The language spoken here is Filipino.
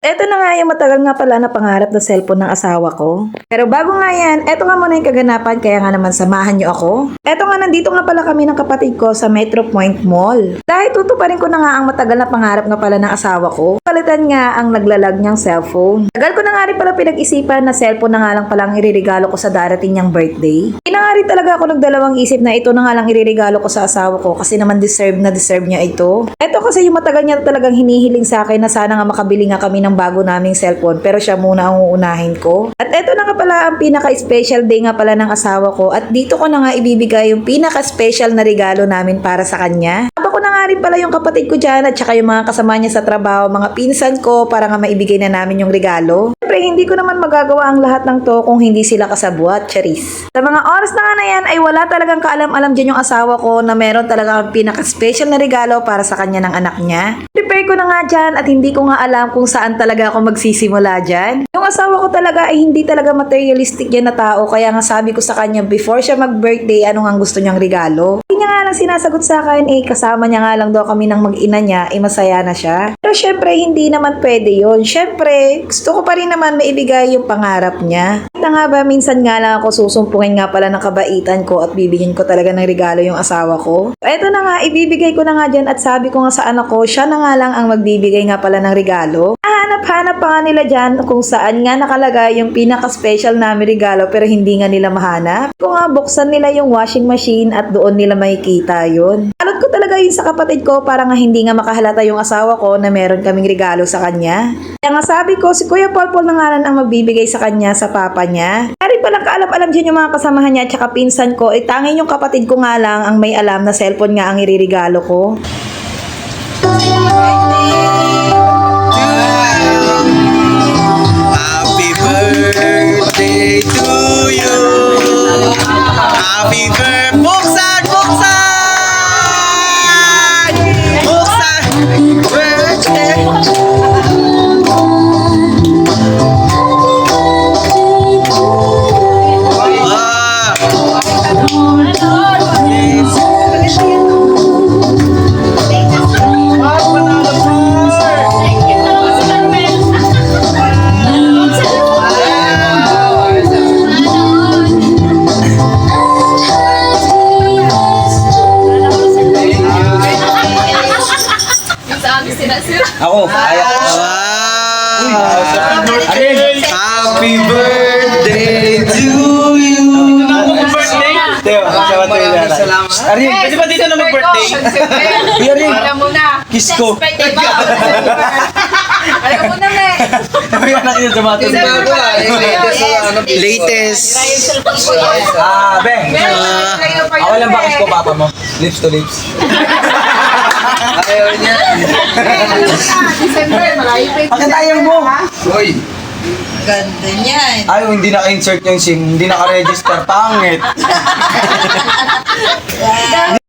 Eto na nga yung matagal nga pala na pangarap na cellphone ng asawa ko. Pero bago nga yan, eto nga muna yung kaganapan kaya nga naman samahan nyo ako. Eto nga nandito nga pala kami ng kapatid ko sa Metro Point Mall. Dahil tutuparin ko na nga ang matagal na pangarap nga pala ng asawa ko. Palitan nga ang naglalag niyang cellphone. Tagal ko na nga rin pala pinag-isipan na cellphone na nga lang palang iririgalo ko sa darating niyang birthday. Hindi na nga rin talaga ako nagdalawang isip na ito na nga lang iririgalo ko sa asawa ko kasi naman deserve na deserve niya ito. Eto kasi yung matagal niya talagang hinihiling sa akin na sana nga makabili nga kami ng bago naming cellphone pero siya muna ang uunahin ko. At eto na nga pala ang pinaka-special day nga pala ng asawa ko at dito ko na nga ibibigay yung pinaka-special na regalo namin para sa kanya. Haba ko na nga rin pala yung kapatid ko dyan at saka yung mga kasama niya sa trabaho, mga pinsan ko para nga maibigay na namin yung regalo. Siyempre hindi ko naman magagawa ang lahat ng to kung hindi sila kasabwat, charis. Sa mga oras na nga na yan ay wala talagang kaalam-alam dyan yung asawa ko na meron talagang pinaka-special na regalo para sa kanya ng anak niya. Prepare ko na nga dyan at hindi ko nga alam kung saan talaga ako magsisimula dyan. Yung asawa ko talaga ay hindi talaga materialistic yan na tao kaya nga sabi ko sa kanya before siya mag-birthday ano nga gusto niyang regalo. Hindi niya nga lang sinasagot sa akin kasama niya nga lang daw kami ng mag-ina niya masaya na siya. Pero syempre hindi naman pwede yun. Syempre gusto ko pa rin naman maibigay yung pangarap niya. Na nga ba minsan nga lang ako susumpungin nga pala ng kabaitan ko at bibigyan ko talaga ng regalo yung asawa ko. So, eto na nga ibibigay ko na nga dyan at sabi ko nga sa anak ko siya na nga lang ang magbibigay nga pala ng regalo. Hanap-hanap pa nga nila dyan kung saan nga nakalagay yung pinaka-special namin regalo pero hindi nga nila mahanap. Kung nga buksan nila yung washing machine at doon nila makikita yun. Alot ko talaga yun sa kapatid ko para nga hindi nga makahalata yung asawa ko na meron kaming regalo sa kanya. Kaya nga sabi ko si Kuya Polpol na nga lang ang magbibigay sa kanya sa papa niya. Kaya palang kaalam-alam dyan yung mga kasamahan niya at saka pinsan ko tanging yung kapatid ko nga lang ang may alam na cellphone nga ang iririgalo ko. Happy birthday to you. Happy birthday. Buksan! Buksan! Buksan! Birthday. Ako, ayaw. Wow! Happy birthday to you! Teo, Maraming salamat. Arin, pwede ba dito na mag-birthday? Arin, Alam mo na. kiss ko. Birthday mo. Alam mo na, me. May anak yun sa mga tuloy. Latest. Ben. Ako lang ba kiss ko papa mo? Lips to lips. Ayaw niya. December, malayo pa yung Pagkatayang mo. Uy! ganda niyan. Ayaw, hindi naka-insert yung SIM. Hindi naka-register. Pangit.